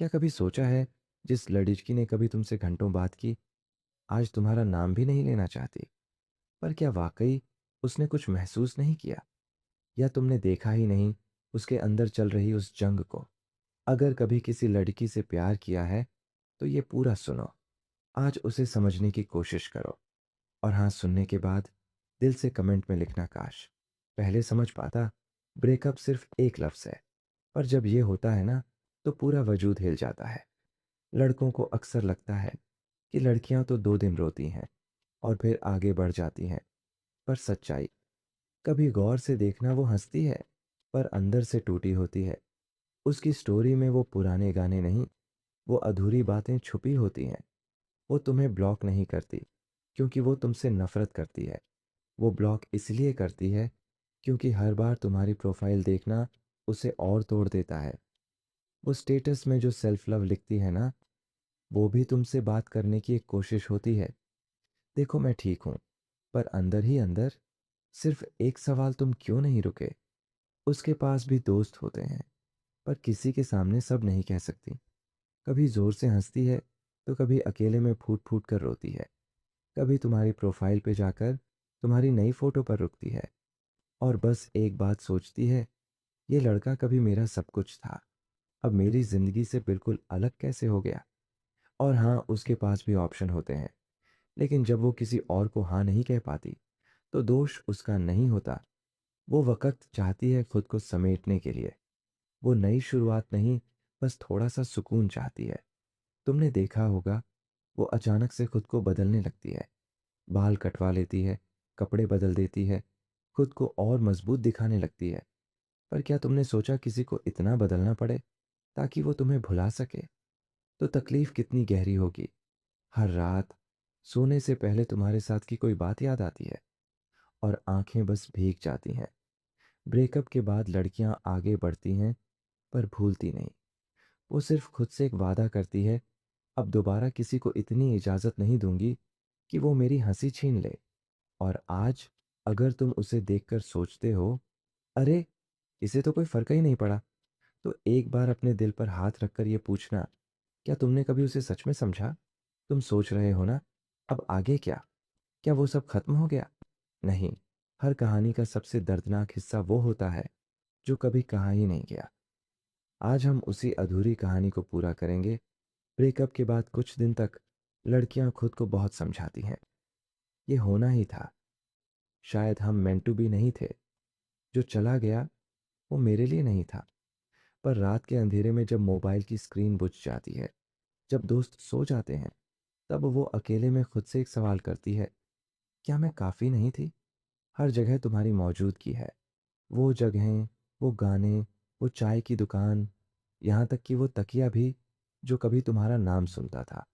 क्या कभी सोचा है, जिस लड़की ने कभी तुमसे घंटों बात की, आज तुम्हारा नाम भी नहीं लेना चाहती? पर क्या वाकई उसने कुछ महसूस नहीं किया, या तुमने देखा ही नहीं उसके अंदर चल रही उस जंग को? अगर कभी किसी लड़की से प्यार किया है, तो ये पूरा सुनो। आज उसे समझने की कोशिश करो। और हाँ, सुनने के बाद दिल से कमेंट में लिखना काश पहले समझ पाता। ब्रेकअप सिर्फ एक लफ्ज़ है, पर जब ये होता है ना, तो पूरा वजूद हिल जाता है। लड़कों को अक्सर लगता है कि लड़कियां तो 2 दिन रोती हैं और फिर आगे बढ़ जाती हैं, पर सच्चाई कभी गौर से देखना, वो हंसती है पर अंदर से टूटी होती है। उसकी स्टोरी में वो पुराने गाने नहीं, वो अधूरी बातें छुपी होती हैं। वो तुम्हें ब्लॉक नहीं करती क्योंकि वो तुमसे नफरत करती है। वो ब्लॉक इसलिए करती है क्योंकि हर बार तुम्हारी प्रोफाइल देखना उसे और तोड़ देता है। वो स्टेटस में जो सेल्फ लव लिखती है ना, वो भी तुमसे बात करने की एक कोशिश होती है। देखो, मैं ठीक हूँ, पर अंदर ही अंदर सिर्फ एक सवाल, तुम क्यों नहीं रुके? उसके पास भी दोस्त होते हैं, पर किसी के सामने सब नहीं कह सकती। कभी जोर से हंसती है, तो कभी अकेले में फूट फूट कर रोती है। कभी तुम्हारी प्रोफाइल पे जाकर तुम्हारी नई फोटो पर रुकती है और बस एक बात सोचती है, ये लड़का कभी मेरा सब कुछ था, अब मेरी जिंदगी से बिल्कुल अलग कैसे हो गया? और हाँ, उसके पास भी ऑप्शन होते हैं, लेकिन जब वो किसी और को हाँ नहीं कह पाती, तो दोष उसका नहीं होता। वो वक़्त चाहती है खुद को समेटने के लिए। वो नई शुरुआत नहीं, बस थोड़ा-सा सुकून चाहती है। तुमने देखा होगा, वो अचानक से खुद को बदलने लगती है। बाल कटवा लेती है, कपड़े बदल देती है, खुद को और मजबूत दिखाने लगती है। पर क्या तुमने सोचा, किसी को इतना बदलना पड़े ताकि वो तुम्हें भुला सके? तो तकलीफ कितनी गहरी होगी। हर रात सोने से पहले तुम्हारे साथ की कोई बात याद आती है और आंखें बस भीग जाती हैं। ब्रेकअप के बाद लड़कियां आगे बढ़ती हैं, पर भूलती नहीं। वो सिर्फ खुद से एक वादा करती है, अब दोबारा किसी को इतनी इजाजत नहीं दूंगी कि वो मेरी हंसी छीन ले। और आज अगर तुम उसे देखकर सोचते हो, अरे, इसे तो कोई फर्क ही नहीं पड़ा, तो एक बार अपने दिल पर हाथ रखकर ये पूछना, क्या तुमने कभी उसे सच में समझा? तुम सोच रहे हो ना, अब आगे क्या? क्या वो सब खत्म हो गया? नहीं, हर कहानी का सबसे दर्दनाक हिस्सा वो होता है जो कभी कहा ही नहीं गया। आज हम उसी अधूरी कहानी को पूरा करेंगे। ब्रेकअप के बाद कुछ दिन तक लड़कियां खुद को बहुत समझाती हैं, ये होना ही था, शायद हम मेंट टू बी नहीं थे, जो चला गया वो मेरे लिए नहीं था। पर रात के अंधेरे में जब मोबाइल की स्क्रीन बुझ जाती है, जब दोस्त सो जाते हैं, तब वो अकेले में खुद से एक सवाल करती है, क्या मैं काफ़ी नहीं थी? हर जगह तुम्हारी मौजूदगी है, वो जगहें, वो गाने, वो चाय की दुकान, यहाँ तक कि वो तकिया भी जो कभी तुम्हारा नाम सुनता था।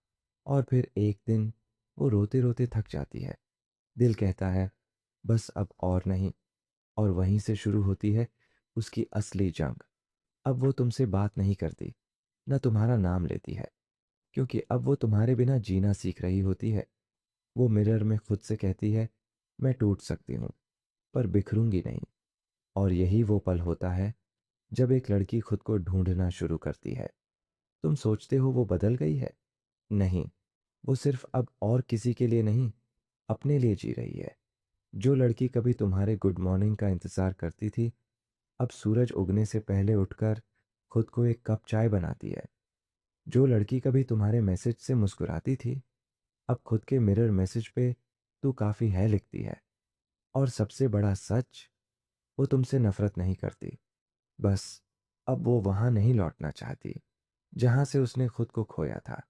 और फिर एक दिन वो रोते रोते थक जाती है। दिल कहता है, बस अब और नहीं। और वहीं से शुरू होती है उसकी असली जंग। अब वो तुमसे बात नहीं करती, न तुम्हारा नाम लेती है, क्योंकि अब वो तुम्हारे बिना जीना सीख रही होती है। वो मिरर में खुद से कहती है, मैं टूट सकती हूँ, पर बिखरूंगी नहीं। और यही वो पल होता है जब एक लड़की खुद को ढूंढना शुरू करती है। तुम सोचते हो वो बदल गई है? नहीं, वो सिर्फ अब और किसी के लिए नहीं, अपने लिए जी रही है। जो लड़की कभी तुम्हारे गुड मॉर्निंग का इंतजार करती थी, अब सूरज उगने से पहले उठकर खुद को एक कप चाय बनाती है। जो लड़की कभी तुम्हारे मैसेज से मुस्कुराती थी, अब खुद के मिरर मैसेज पे तू काफी है लिखती है। और सबसे बड़ा सच, वो तुमसे नफरत नहीं करती, बस अब वो वहां नहीं लौटना चाहती जहां से उसने खुद को खोया था।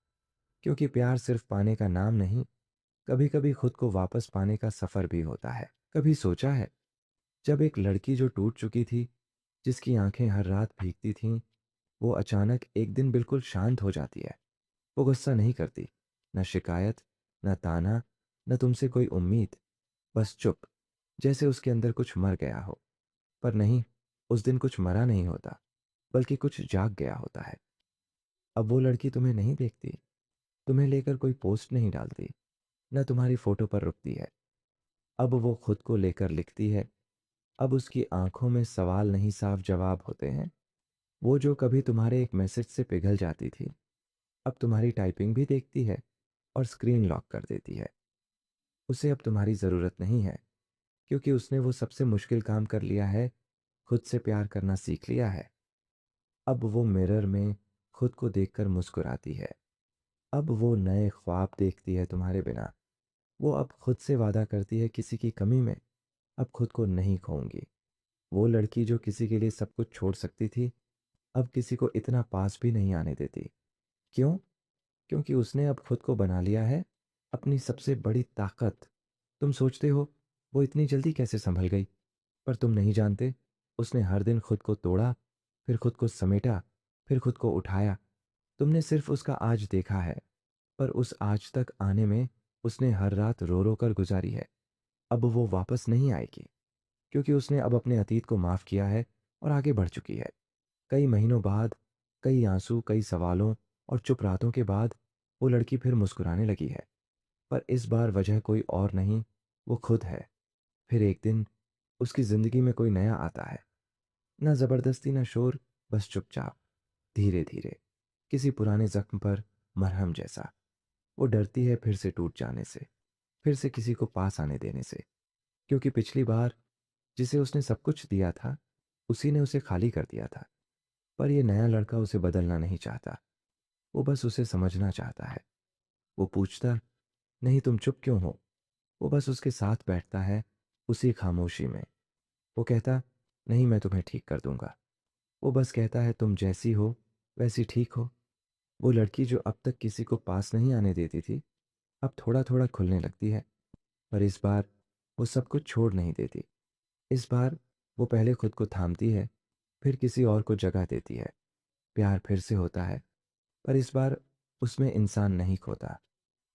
क्योंकि प्यार सिर्फ पाने का नाम नहीं, कभी कभी खुद को वापस पाने का सफर भी होता है। कभी सोचा है, जब एक लड़की जो टूट चुकी थी, जिसकी आंखें हर रात भीगती थीं, वो अचानक एक दिन बिल्कुल शांत हो जाती है। वो गुस्सा नहीं करती, न शिकायत, न ताना, न तुमसे कोई उम्मीद, बस चुप, जैसे उसके अंदर कुछ मर गया हो। पर नहीं, उस दिन कुछ मरा नहीं होता, बल्कि कुछ जाग गया होता है। अब वो लड़की तुम्हें नहीं देखती, तुम्हें लेकर कोई पोस्ट नहीं डालती, न तुम्हारी फोटो पर रुकती है। अब वो खुद को लेकर लिखती है। अब उसकी आंखों में सवाल नहीं, साफ जवाब होते हैं। वो जो कभी तुम्हारे एक मैसेज से पिघल जाती थी, अब तुम्हारी टाइपिंग भी देखती है और स्क्रीन लॉक कर देती है। उसे अब तुम्हारी ज़रूरत नहीं है, क्योंकि उसने वो सबसे मुश्किल काम कर लिया है, खुद से प्यार करना सीख लिया है। अब वो मिरर में खुद को देखकर मुस्कुराती है। अब वो नए ख्वाब देखती है तुम्हारे बिना। वो अब खुद से वादा करती है किसी की कमी में अब खुद को नहीं खोऊंगी। वो लड़की जो किसी के लिए सब कुछ छोड़ सकती थी, अब किसी को इतना पास भी नहीं आने देती। क्यों? क्योंकि उसने अब खुद को बना लिया है अपनी सबसे बड़ी ताकत। तुम सोचते हो वो इतनी जल्दी कैसे संभल गई, पर तुम नहीं जानते, उसने हर दिन खुद को तोड़ा, फिर खुद को समेटा, फिर खुद को उठाया। तुमने सिर्फ उसका आज देखा है, पर उस आज तक आने में उसने हर रात रो रो कर गुजारी है। अब वो वापस नहीं आएगी, क्योंकि उसने अब अपने अतीत को माफ़ किया है और आगे बढ़ चुकी है। कई महीनों बाद, कई आंसू, कई सवालों और चुप रातों के बाद वो लड़की फिर मुस्कुराने लगी है। पर इस बार वजह कोई और नहीं, वो खुद है। फिर एक दिन उसकी ज़िंदगी में कोई नया आता है। ना ज़बरदस्ती, ना शोर, बस चुपचाप, धीरे धीरे, किसी पुराने जख्म पर मरहम जैसा। वो डरती है फिर से टूट जाने से, फिर से किसी को पास आने देने से, क्योंकि पिछली बार जिसे उसने सब कुछ दिया था, उसी ने उसे खाली कर दिया था। पर ये नया लड़का उसे बदलना नहीं चाहता, वो बस उसे समझना चाहता है। वो पूछता, नहीं तुम चुप क्यों हो? वो बस उसके साथ बैठता है, उसी खामोशी में। वो कहता, नहीं मैं तुम्हें ठीक कर दूंगा। वो बस कहता है तुम जैसी हो वैसी ठीक हो। वो लड़की जो अब तक किसी को पास नहीं आने देती थी, अब थोड़ा थोड़ा खुलने लगती है। पर इस बार वो सब कुछ छोड़ नहीं देती। इस बार वो पहले खुद को थामती है, फिर किसी और को जगह देती है। प्यार फिर से होता है, पर इस बार उसमें इंसान नहीं खोता।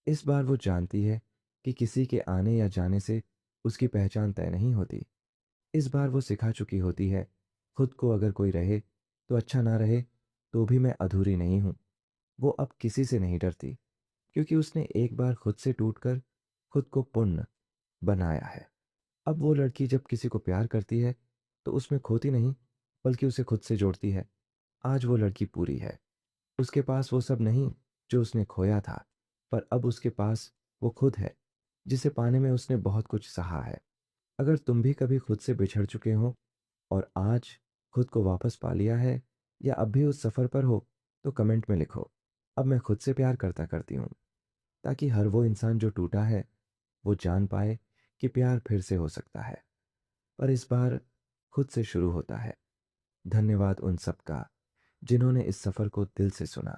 इस बार वो जानती है कि किसी के आने या जाने से उसकी पहचान तय नहीं होती। इस बार वो सिखा चुकी होती है, खुद को अगर कोई रहे तो अच्छा, ना रहे तो भी मैं अधूरी नहीं हूँ। वो अब किसी से नहीं डरती, क्योंकि उसने एक बार खुद से टूटकर खुद को पूर्ण बनाया है। अब वो लड़की जब किसी को प्यार करती है तो उसमें खोती नहीं, बल्कि उसे खुद से जोड़ती है। आज वो लड़की पूरी है। उसके पास वो सब नहीं जो उसने खोया था, पर अब उसके पास वो खुद है, जिसे पाने में उसने बहुत कुछ सहा है। अगर तुम भी कभी खुद से बिछड़ चुके हो और आज खुद को वापस पा लिया है, या अब भी उस सफ़र पर हो, तो कमेंट में लिखो, अब मैं खुद से प्यार करता करती हूँ, ताकि हर वो इंसान जो टूटा है वो जान पाए कि प्यार फिर से हो सकता है, पर इस बार खुद से शुरू होता है। धन्यवाद उन सब का जिन्होंने इस सफ़र को दिल से सुना।